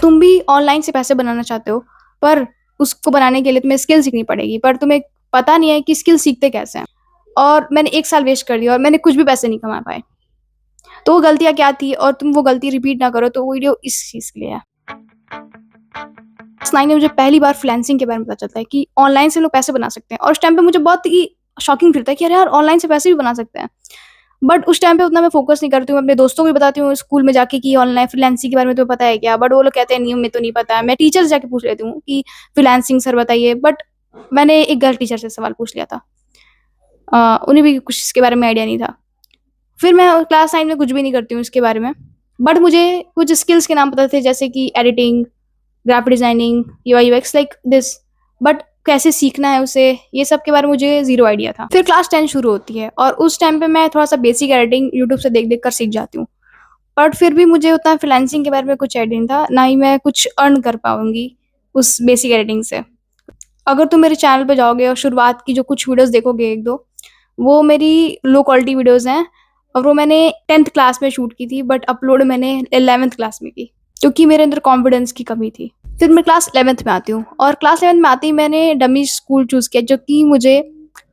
तुम भी ऑनलाइन से पैसे बनाना चाहते हो, पर उसको बनाने के लिए तुम्हें स्किल सीखनी पड़ेगी, पर तुम्हें पता नहीं है कि स्किल सीखते कैसे हैं। और मैंने 1 साल वेस्ट कर दिया और मैंने कुछ भी पैसे नहीं कमा पाए। तो वो गलतियाँ क्या थी और तुम वो गलती रिपीट ना करो, तो वो वीडियो इस चीज़ के लिए है। क्लास 9 में मुझे पहली बार फ्रीलांसिंग के बारे में पता चलता है कि ऑनलाइन से लोग पैसे बना सकते हैं, और उस टाइम पे मुझे बहुत ही शॉकिंग फील था कि अरे यार, ऑनलाइन से पैसे भी बना सकते हैं। बट उस टाइम पे उतना मैं फोकस नहीं करती हूँ, अपने दोस्तों को भी बताती हूँ स्कूल में जाके कि ऑनलाइन फ्रीलांसिंग के बारे में तुम्हें पता है क्या? बट वो लोग कहते हैं नहीं, हमें तो नहीं पता है। मैं टीचर से जाके पूछ लेती हूँ कि फ्रीलांसिंग सर बताइए, बट मैंने एक गर्ल टीचर से सवाल पूछ लिया था। उन्हें भी कुछ इसके बारे में आइडिया नहीं था। फिर मैं क्लास 9 में कुछ भी नहीं करती हूँ इसके बारे में, बट मुझे कुछ स्किल्स के नाम पता थे, जैसे कि editing, graphic designing, UI UX like this. But कैसे सीखना है उसे, ये सब के बारे में मुझे ज़ीरो आइडिया था। फिर क्लास 10 शुरू होती है और उस टाइम पे मैं थोड़ा-सा बेसिक एडिटिंग यूट्यूब से देख-देख कर सीख जाती हूँ। बट फिर भी मुझे उतना फ्रीलांसिंग के बारे में कुछ आइडिया नहीं था, ना ही मैं कुछ अर्न कर पाऊँगी उस बेसिक एडिटिंग से। अगर तुम मेरे चैनल पे जाओगे और शुरुआत की जो कुछ वीडियोज़ देखोगे 1-2, वो मेरी लो क्वालिटी वीडियोज़ हैं, और वो मैंने 10th क्लास में शूट की थी, बट अपलोड मैंने 11th क्लास में की, क्योंकि मेरे अंदर कॉन्फिडेंस की कमी थी। फिर मैं क्लास 11th में आती हूँ और क्लास 11th में आते ही मैंने डमी स्कूल चूज़ किया, जो कि मुझे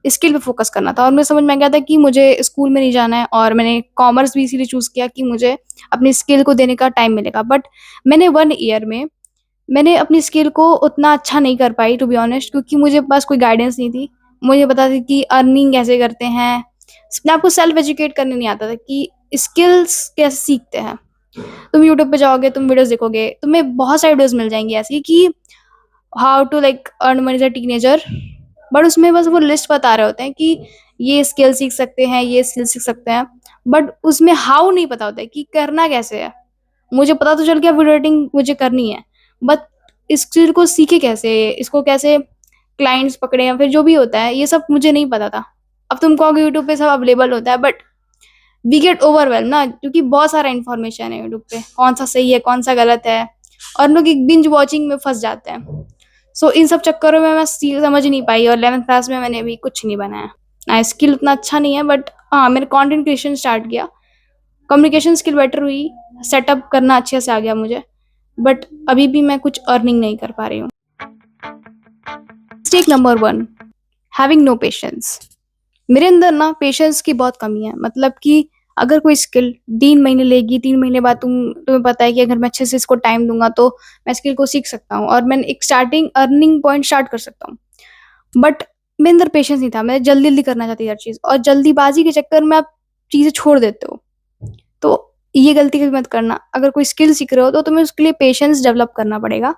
स्किल पे फ़ोकस करना था, और मुझे समझ में आ गया था कि मुझे स्कूल में नहीं जाना है, और मैंने कॉमर्स भी इसीलिए चूज़ किया कि मुझे अपनी स्किल को देने का टाइम मिलेगा। बट मैंने 1 ईयर में मैंने अपनी स्किल को उतना अच्छा नहीं कर पाई, टू बी ऑनेस्ट, क्योंकि मुझे पास कोई गाइडेंस नहीं थी। मुझे पता था कि अर्निंग कैसे करते हैं, अपने आप को सेल्फ एजुकेट करने नहीं आता था कि स्किल्स कैसे सीखते हैं। तुम यूट्यूब पे जाओगे, तुम वीडियोज़ देखोगे, तुम्हें बहुत सारी वीडियोज़ मिल जाएँगी ऐसी कि how to like earn money as a teenager, but उसमें बस वो लिस्ट बता रहे होते हैं कि ये स्किल सीख सकते हैं, ये स्किल सीख सकते हैं, बट उसमें हाउ नहीं पता होता है कि करना कैसे है। मुझे पता तो चल गया वीडियो एडिटिंग मुझे करनी है, बट इस चीज़ को सीखे कैसे, इसको कैसे क्लाइंट्स पकड़े, या फिर जो भी होता है, ये सब मुझे नहीं पता था। अब तुम कहोगे यूट्यूब पे सब अवेलेबल होता है, बट वी गेट ओवरवेल्म ना, क्योंकि बहुत सारा इन्फॉर्मेशन है यूट्यूब पे, कौन-सा सही है, कौन-सा गलत है, और लोग एक बिंज वॉचिंग में फँस जाते हैं। सो इन सब चक्करों में मैं समझ नहीं पाई, और 11th क्लास में मैंने अभी कुछ नहीं बनाया। स्किल उतना अच्छा नहीं है, बट हाँ, मैंने कंटेंट क्रिएशन स्टार्ट किया। कम्युनिकेशन स्किल बेटर हुई, सेटअप करना अच्छे से आ गया मुझे, बट अभी भी मैं कुछ अर्निंग नहीं कर पा रही हूँ। Mistake number 1, having no patience. मेरे अंदर ना पेशेंस की बहुत कमी है। मतलब कि अगर कोई स्किल 3 महीने लेगी, 3 महीने बाद तुम्हें पता है कि अगर मैं अच्छे से इसको टाइम दूँगा तो मैं स्किल को सीख सकता हूँ, और मैं एक स्टार्टिंग अर्निंग पॉइंट स्टार्ट कर सकता हूँ। बट मेरे अंदर पेशेंस नहीं था, मैं जल्दी-जल्दी करना चाहती थी हर चीज़, और जल्दीबाज़ी के चक्कर में आप चीज़ें छोड़ देते हो। तो ये गलती कभी मत करना। अगर कोई स्किल सीख रहे हो तो तुम्हें उसके लिए पेशेंस डेवलप करना पड़ेगा।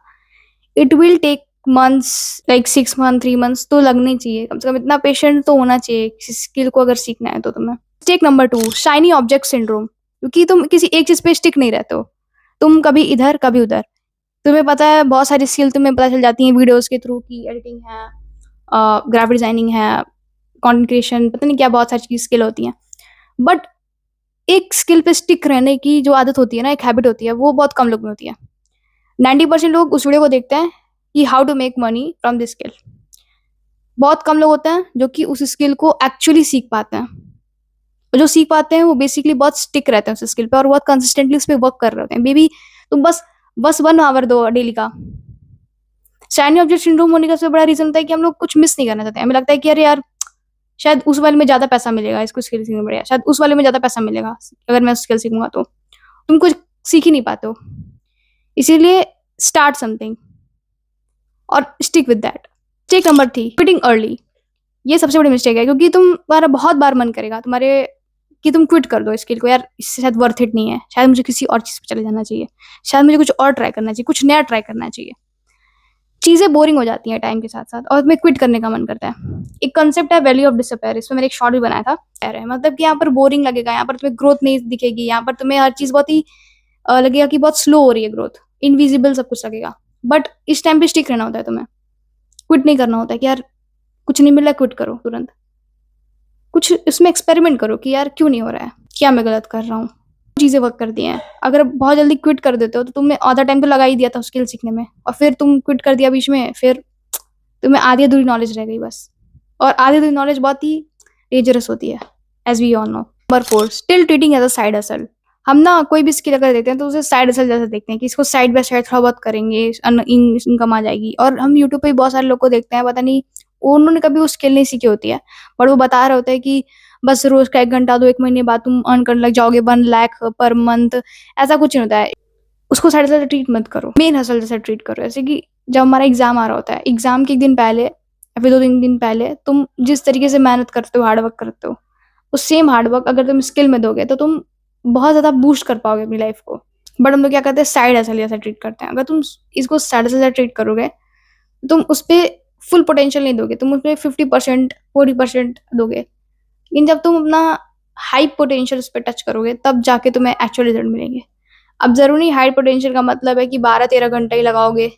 It will take months, like 6 month, 3 months तो लगने चाहिए। कम से कम इतना पेशेंट तो होना चाहिए किसी स्किल को अगर सीखना है तो तुम्हें। Mistake number 2, shiny object syndrome, क्योंकि तुम किसी एक चीज़ पे स्टिक नहीं रहते हो। तुम कभी इधर, कभी उधर। तुम्हें पता है बहुत सारी स्किल तुम्हें पता चल जाती हैं वीडियोज़ के थ्रू कि एडिटिंग है, ग्राफिक डिज़ाइनिंग है, कंटेंट क्रिएशन, पता नहीं क्या बहुत सारी चीज़ स्किल होती हैं। बट एक स्किल पे स्टिक रहने की जो आदत होती है ना, एक हैबिट होती है, वो बहुत कम लोग में होती है। 90% लोग उस वीडियो को देखते हैं कि how to make money from this skill. बहुत कम लोग होते हैं जो कि उस स्किल को एक्चुअली सीख पाते हैं। और जो सीख पाते हैं वो बेसिकली बहुत स्टिक रहते हैं उस स्किल पे, और बहुत कंसिस्टेंटली उस पे वर्क कर रहे होते हैं। मे बी तुम बस 1 आवर दो डेली का। शाइनी ऑब्जेक्ट सिंड्रोम होने का सबसे बड़ा रीज़न होता है कि हम लोग कुछ मिस नहीं करना चाहते हैं। हमें लगता है कि अरे यार, शायद उस वाले में ज़्यादा पैसा मिलेगा, इसको स्किल सीखने में बढ़िया, शायद उस वाले में ज़्यादा पैसा मिलेगा, अगर मैं स्किल सीखूँगा तो। तुम कुछ सीख ही नहीं पाते हो। इसीलिए स्टार्ट समथिंग और stick with that. Mistake number 3, quitting early. ये सबसे बड़ी मिस्टेक है, क्योंकि तुम्हारा बहुत बार मन करेगा तुम्हारे कि तुम क्विट कर दो स्किल को, यार इससे शायद वर्थ इट नहीं है, शायद मुझे किसी और चीज़ पे चले जाना चाहिए, शायद मुझे कुछ और ट्राई करना चाहिए, कुछ नया ट्राई करना चाहिए। चीज़ें बोरिंग हो जाती हैं टाइम के साथ-साथ, और तुम्हें क्विट करने का मन करता है। एक कांसेप्ट है वैल्यू ऑफ डिसअपियर, इसमें मैंने एक शॉर्ट भी बनाया था। मतलब कि यहाँ पर बोरिंग लगेगा, यहाँ पर तुम्हें ग्रोथ नहीं दिखेगी, यहाँ पर तुम्हें हर चीज़ बहुत ही लगेगा कि बहुत स्लो हो रही है ग्रोथ, इनविजिबल सब कुछ लगेगा। बट इस टाइम पे स्टिक रहना होता है तुम्हें, क्विट नहीं करना होता है कि यार कुछ नहीं मिल रहा है, क्विट करो तुरंत। कुछ इसमें एक्सपेरिमेंट करो कि यार क्यों नहीं हो रहा है, क्या मैं गलत कर रहा हूँ। चीज़ें वर्क करती हैं। अगर बहुत जल्दी क्विट कर देते हो तो तुमने आधा टाइम तो लगा ही दिया था स्किल सीखने में, और फिर तुम क्विट कर दिया बीच में, फिर तुम्हें आधी अधूरी नॉलेज रह गई बस। और आधी अधूरी नॉलेज बहुत ही डेंजरस होती है, as we all know. Number 4, still treating as a side hustle. हम ना कोई भी स्किल अगर देखते हैं तो उसे साइड हसल जैसा देखते हैं कि इसको साइड बाय साइड थोड़ा बहुत करेंगे, इनकम आ जाएगी। और हम यूट्यूब पे भी बहुत सारे लोग को देखते हैं, पता नहीं उन्होंने कभी वो स्किल नहीं सीखी होती है, बट वो बता रहे होते हैं कि बस रोज का 1 घंटा दो, 1 महीने बाद तुम अर्न करने लग जाओगे 1 लाख पर मंथ। ऐसा कुछ नहीं होता है। उसको साइड हसल ट्रीट मत करो, मेन हसल जैसा ट्रीट करो। जैसे कि जब हमारा एग्जाम आ रहा होता है, एग्जाम के 1 दिन पहले या फिर 2-3 दिन पहले तुम जिस तरीके से मेहनत करते हो, हार्ड वर्क करते हो, उस सेम हार्ड वर्क अगर तुम स्किल में दोगे तो तुम बहुत ज़्यादा बूस्ट कर पाओगे अपनी लाइफ को। बट हम लोग क्या करते हैं, साइड हसल जैसा ट्रीट करते हैं। अगर तुम इसको साइड हसल जैसा ट्रीट करोगे, तुम उस पे फुल पोटेंशियल नहीं दोगे, तुम उसपे 50%, 40% दोगे। लेकिन जब तुम अपना हाई पोटेंशियल उस पे टच करोगे, तब जाके तुम्हें एक्चुअल रिजल्ट मिलेंगे। अब ज़रूरी नहीं हाई पोटेंशियल का मतलब है कि 12-13 घंटे ही लगाओगे।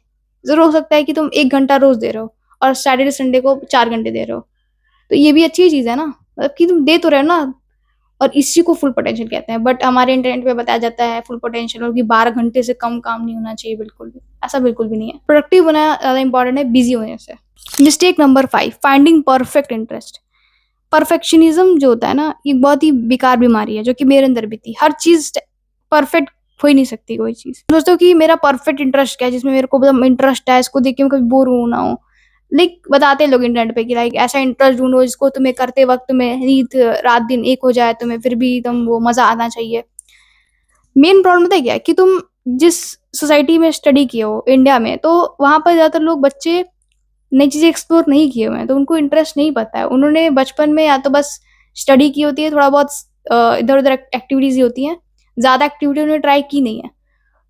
ज़रूर हो सकता है कि तुम 1 घंटा रोज़ दे रहे हो और सैटरडे संडे को 4 घंटे दे रहे हो। तो ये भी अच्छी चीज़ है ना, मतलब कि तुम दे तो रहे हो ना, और इसी को फुल पोटेंशियल कहते हैं। बट हमारे इंटरनेट पे बताया जाता है फुल पोटेंशियल और कि 12 घंटे से कम काम नहीं होना चाहिए, बिल्कुल भी। ऐसा बिल्कुल भी नहीं है। प्रोडक्टिव होना ज़्यादा इंपॉर्टेंट है बिज़ी होने से। Mistake number 5, finding perfect interest. Perfectionism जो होता है ना, ये बहुत ही बेकार बीमारी है, जो कि मेरे अंदर भी थी। हर चीज़ परफेक्ट हो ही नहीं सकती कोई चीज़। सोचते कि मेरा परफेक्ट इंटरेस्ट क्या है, जिसमें मेरे को एकदम इंटरेस्ट है, इसको देख के मैं कभी बोर हो ना हो। लाइक बताते हैं लोग इंटरनेट पे कि लाइक ऐसा इंटरेस्ट ढूँढो जिसको तुम्हें करते वक़्त तुम्हें नींद रात-दिन एक हो जाए, तुम्हें फिर भी एकदम वो मज़ा आना चाहिए। मेन प्रॉब्लम पता है क्या है कि तुम जिस सोसाइटी में स्टडी किए हो इंडिया में, तो वहाँ पर ज़्यादातर लोग बच्चे नई चीज़ें एक्सप्लोर नहीं किए हुए हैं, तो उनको इंटरेस्ट नहीं पता है। उन्होंने बचपन में या तो बस स्टडी की होती है, थोड़ा बहुत इधर-उधर एक्टिविटीज़ ही होती हैं, ज़्यादा एक्टिविटी उन्होंने ट्राई की नहीं है।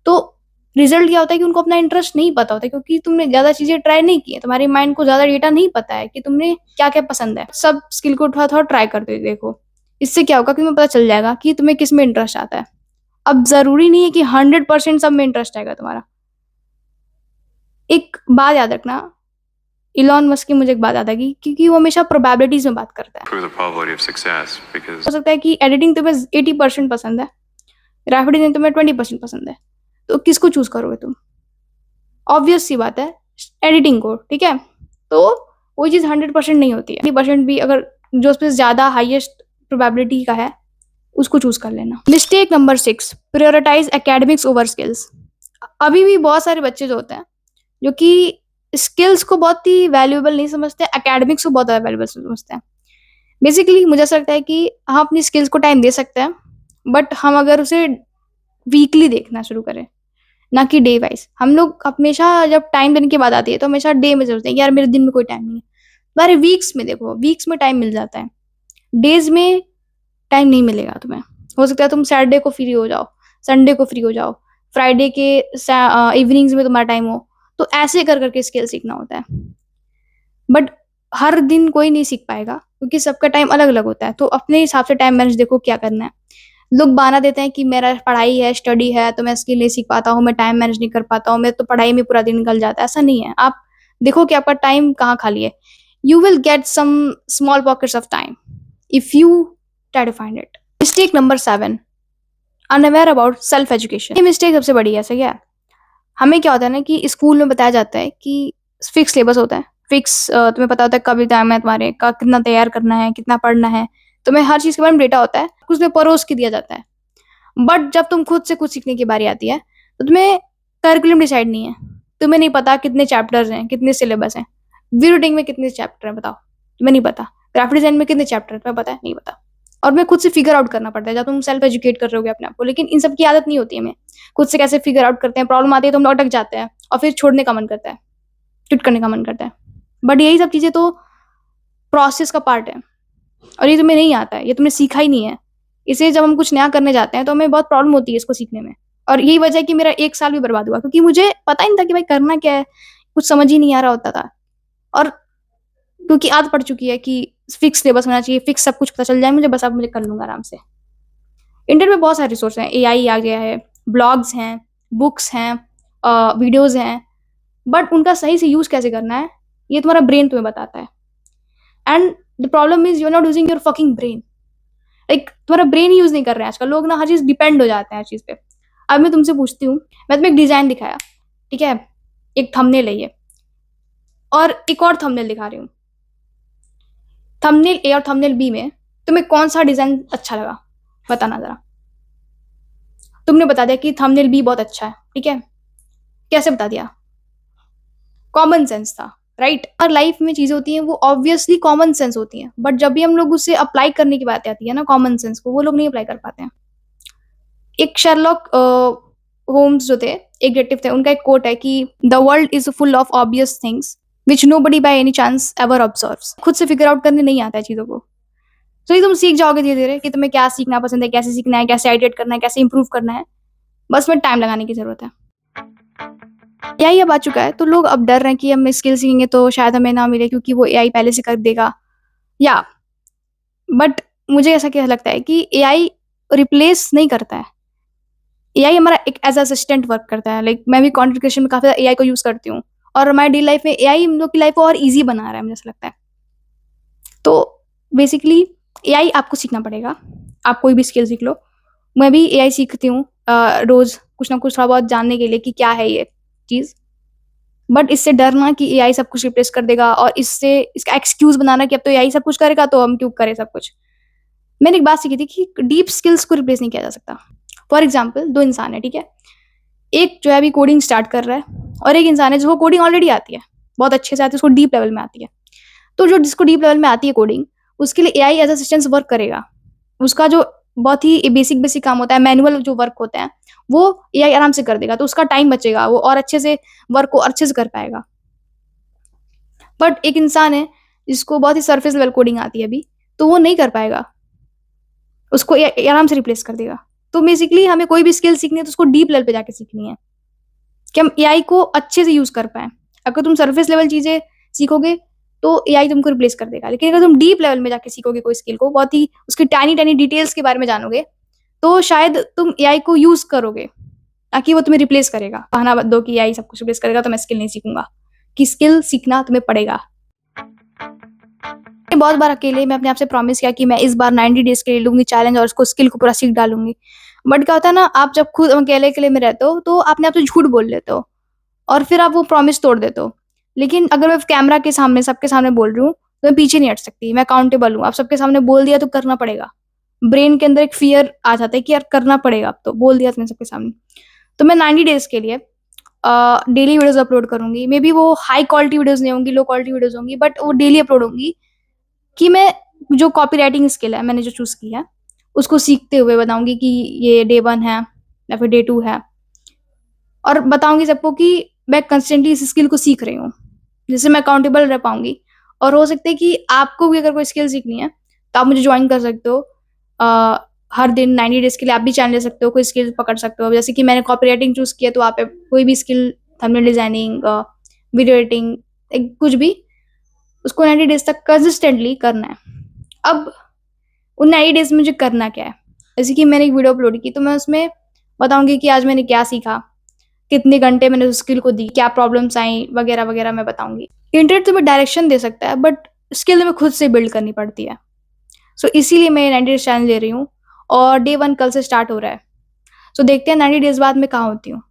तो रिज़ल्ट क्या होता है कि उनको अपना इंटरेस्ट नहीं पता होता, क्योंकि तुमने ज़्यादा चीज़ें ट्राई नहीं की हैं, तुम्हारे माइंड को ज़्यादा डेटा नहीं पता है कि तुमने क्या-क्या पसंद है। सब स्किल को थोड़ा-थोड़ा ट्राई करते देखो। इससे क्या होगा कि तुम्हें पता चल जाएगा कि तुम्हें किसमें इंटरेस्ट आता है। अब ज़रूरी नहीं है कि 100% सब में इंटरेस्ट आएगा तुम्हारा। एक बात याद रखना, इलॉन मस्क की मुझे एक बात याद आ गई, क्योंकि वो हमेशा प्रोबेबिलिटीज़ में बात करता है। improve the probability of success because हो सकता है कि एडिटिंग तुम्हें 80% पसंद है, ग्राफिक डिज़ाइन तुम्हें 20% पसंद है, तो किसको चूज़ करोगे तुम? ऑब्वियस सी बात है, एडिटिंग को, ठीक है? तो वो चीज़ 100% नहीं होती है। 80% भी अगर जो उसपे ज़्यादा हाईएस्ट प्रोबेबिलिटी का है, उसको चूज़ कर लेना। Mistake number 6, prioritise academics over skills. अभी भी बहुत सारे बच्चे जो होते हैं, जो कि स्किल्स को बहुत ही वैल्यूएबल नहीं समझते, एकेडमिक्स को बहुत ज़्यादा वैल्यूएबल समझते हैं। बेसिकली मुझे ऐसा लगता है कि हम अपनी स्किल्स को टाइम दे सकते हैं, बट हम अगर उसे वीकली देखना शुरू करें, ना कि डे वाइज़। हम लोग हमेशा जब टाइम देने की बात आती है, तो हमेशा डे में सोचते हैं कि यार मेरे दिन में कोई टाइम नहीं है। तुम्हारे वीक्स में देखो, वीक्स में टाइम मिल जाता है। डेज़ में टाइम नहीं मिलेगा तुम्हें। हो सकता है तुम सैटरडे को फ्री हो जाओ, संडे को फ्री हो जाओ, फ्राइडे के इवनिंग्स में तुम्हारा टाइम हो। तो ऐसे कर के स्किल सीखना होता है। बट हर दिन कोई नहीं सीख पाएगा, क्योंकि सबका टाइम अलग-अलग होता है। तो अपने हिसाब से टाइम मैनेज देखो क्या करना है। लोग बहाना देते हैं कि मेरा पढ़ाई है, स्टडी है, तो मैं स्किल नहीं सीख पाता हूँ, मैं टाइम मैनेज नहीं कर पाता हूँ, मेरा तो पढ़ाई में पूरा दिन निकल जाता है। ऐसा नहीं है। आप देखो कि आपका टाइम कहाँ खाली है। You will get some small pockets of time if you try to find it. Mistake number 7, unaware about self education. ये मिस्टेक सबसे बड़ी है। ऐसा क्या है? हमें क्या होता है ना कि स्कूल में बताया जाता है कि फिक्स सिलेबस होता है। फिक्स तुम्हें पता होता है कब एग्ज़ाम है तुम्हारे, क कितना तैयार करना है, कितना पढ़ना है। तुम्हें हर चीज़ के बारे में डेटा होता है, उसमें परोस के दिया जाता है। बट जब तुम खुद से कुछ सीखने की बारी आती है, तो तुम्हें करिकुलम डिसाइड नहीं है। तुम्हें नहीं पता कितने चैप्टर्स हैं, कितने सिलेबस हैं। वीडियो एडिटिंग में कितने चैप्टर हैं बताओ? तुम्हें नहीं पता। ग्राफिक डिज़ाइन में कितने चैप्टर हैं, तुम्हें पता है? नहीं पता। और तुम्हें खुद से फिगर आउट करना पड़ता है जब तुम सेल्फ एजुकेट कर रहे होगे अपने आप को। लेकिन इन सब की आदत नहीं होती हमें। खुद से कैसे फिगर आउट करते हैं, प्रॉब्लम आती है तो हम अटक जाते हैं और फिर छोड़ने का मन करता है, क्विट करने का मन करता है। बट यही सब चीज़ें तो प्रोसेस का पार्ट है, और ये तुम्हें नहीं आता है, ये तुमने सीखा ही नहीं है। इसलिए जब हम कुछ नया करने जाते हैं तो हमें बहुत प्रॉब्लम होती है इसको सीखने में। और यही वजह है कि मेरा 1 साल भी बर्बाद हुआ, क्योंकि मुझे पता ही नहीं था कि भाई करना क्या है, कुछ समझ ही नहीं आ रहा होता था। और क्योंकि आदत पड़ चुकी है कि फिक्स सिलेबस होना चाहिए, फिक्स सब कुछ पता चल जाए मुझे, बस अब मुझे कर लूँगा आराम से। इंटरनेट में बहुत सारे रिसोर्स हैं, एआई आ गया है, ब्लॉग्स हैं, बुक्स हैं, वीडियोज़ हैं, बट उनका सही से यूज़ कैसे करना है, ये तुम्हारा ब्रेन तुम्हें बताता है। And the problem is you are not using your fucking brain. Like तुम्हारा ब्रेन ही यूज़ नहीं कर रहे हैं आजकल लोग ना, हर चीज़ डिपेंड हो जाते हैं हर चीज़ पे। अब मैं तुमसे पूछती हूँ, मैं तुम्हें एक डिज़ाइन दिखाया, ठीक है? एक थंबनेल है ये, और एक और थंबनेल दिखा रही हूँ। थंबनेल ए और थंबनेल बी में तुम्हें कौन-सा डिज़ाइन अच्छा लगा? बताना ज़रा। तुमने बता दिया कि थंबनेल भी बहुत अच्छा है, ठीक है? कैसे बता दिया? कॉमन सेंस था, राइट? और लाइफ में चीजें होती हैं वो ऑब्वियसली कॉमन सेंस होती हैं, बट जब भी हम लोग उसे अप्लाई करने की बात आती है ना कॉमन सेंस को, वो लोग नहीं अप्लाई कर पाते हैं। एक शर्लॉक होम्स जो थे, एक डिटेक्टिव थे, उनका एक कोट है कि the world is full of obvious things which nobody by any chance ever observes. खुद से फिगर आउट करने नहीं आता है चीजों को, तो ये तुम सीख जाओगे धीरे धीरे कि तुम्हें क्या सीखना पसंद है, कैसे सीखना है, कैसे आइडिएट करना है, कैसे इंप्रूव करना है। बस में टाइम लगाने की जरूरत है। एआई अब आ चुका है, तो लोग अब डर रहे हैं कि हम स्किल सीखेंगे तो शायद हमें ना मिले क्योंकि वो एआई पहले से कर देगा, या बट मुझे ऐसा क्या लगता है कि एआई रिप्लेस नहीं करता है। एआई हमारा एक एज असिस्टेंट वर्क करता है। लाइक मैं भी कंटेंट क्रिएशन में काफी एआई को यूज करती हूँ, और हमारी डेली लाइफ में एआई हम लोग की लाइफ को और इजी बना रहा है, मुझे ऐसा लगता है। तो बेसिकली एआई आपको सीखना पड़ेगा। आप कोई भी स्किल सीख लो। मैं भी एआई सीखती हूँ रोज कुछ ना कुछ थोड़ा बहुत जानने के लिए कि क्या है ये चीज। बट इससे डरना कि एआई सब कुछ रिप्लेस कर देगा, और इससे इसका एक्सक्यूज बनाना कि अब तो एआई सब कुछ करेगा तो हम क्यों करें सब कुछ। मैंने एक बात सीखी थी कि डीप स्किल्स को रिप्लेस नहीं किया जा सकता। फॉर एग्जाम्पल, दो इंसान है, ठीक है? एक जो है अभी कोडिंग स्टार्ट कर रहा है, और एक इंसान है जिसको कोडिंग ऑलरेडी आती है, बहुत अच्छे से आती है, उसको डीप लेवल में आती है। तो जो जिसको डीप लेवल में आती है कोडिंग, उसके लिए एआई एज असिस्टेंट वर्क करेगा। उसका जो बहुत ही बेसिक बेसिक काम होता है, मैनुअल जो वर्क होता है, वो एआई आराम से कर देगा, तो उसका टाइम बचेगा, वो और अच्छे से वर्क को अच्छे से कर पाएगा। बट एक इंसान है जिसको बहुत ही सरफेस लेवल कोडिंग आती है अभी, तो वो नहीं कर पाएगा, उसको एआई आराम से रिप्लेस कर देगा। तो बेसिकली हमें कोई भी स्किल सीखनी है तो उसको डीप लेवल पे जाके सीखनी है कि हम एआई को अच्छे से यूज कर पाए। अगर तुम सरफेस लेवल चीजें सीखोगे तो एआई तुमको रिप्लेस कर देगा, लेकिन अगर तुम डीप लेवल में जाके सीखोगे कोई स्किल को, बहुत ही उसकी टाइनी टाइनी डिटेल्स के बारे में जानोगे, तो शायद तुम एआई को यूज करोगे, ताकि वो तुम्हें रिप्लेस करेगा। बहाना मत दो कि एआई सब कुछ रिप्लेस करेगा तो मैं स्किल नहीं सीखूंगा, कि स्किल सीखना तुम्हें पड़ेगा। बहुत बार अकेले मैं अपने आप से प्रॉमिस किया कि मैं इस बार 90 डेज के लिए लूंगी चैलेंज और उसको स्किल को पूरा सीख डालूंगी। बट क्या होता है ना, आप जब खुद अकेले अकेले में रहते हो तो अपने आप से झूठ बोल लेते हो, और फिर आप वो प्रॉमिस तोड़ देते हो। लेकिन अगर मैं कैमरा के सामने सबके सामने बोल रही हूँ तो मैं पीछे नहीं हट सकती, मैं अकाउंटेबल हूँ। आप सबके सामने बोल दिया तो करना पड़ेगा। ब्रेन के अंदर एक फियर आ जाता है कि यार करना पड़ेगा, अब तो बोल दिया तुमने सबके सामने। तो मैं 90 डेज के लिए डेली वीडियोस अपलोड करूंगी। मे बी वो हाई क्वालिटी वीडियोस नहीं होंगी, लो क्वालिटी वीडियोस होंगी, बट वो डेली अपलोड होंगी, कि मैं जो कॉपी राइटिंग स्किल है मैंने जो चूज की है उसको सीखते हुए बताऊंगी कि ये डे 1 है या फिर डे 2 है, और बताऊंगी सबको कि मैं कंस्टेंटली इस स्किल को सीख रही हूँ, जिससे मैं अकाउंटेबल रह पाऊंगी। और हो सकता है कि आपको भी अगर कोई स्किल सीखनी है तो आप मुझे ज्वाइन कर सकते हो। हर दिन 90 डेज के लिए आप भी चैनल ले सकते हो, कोई स्किल पकड़ सकते हो। जैसे कि मैंने कॉपी राइटिंग चूज किया, तो आप कोई भी skill, thumbnail designing, video editing, कुछ भी, उसको 90 डेज तक कंसिस्टेंटली करना है। अब उन 90 डेज में मुझे करना क्या है, जैसे कि मैंने एक वीडियो अपलोड की तो मैं उसमें बताऊंगी कि आज मैंने क्या सीखा, कितने घंटे मैंने उस स्किल को दी, क्या प्रॉब्लम्स आई, वगैरह वगैरह मैं बताऊंगी। इंटरनेट तुम्हें डायरेक्शन दे सकता है, बट स्किल तुम्हें खुद से बिल्ड करनी पड़ती है। सो इसीलिए मैं 90 डेज चैलेंज ले रही हूँ, और डे 1 कल से स्टार्ट हो रहा है। सो देखते हैं 90 डेज बाद मैं कहाँ होती हूँ।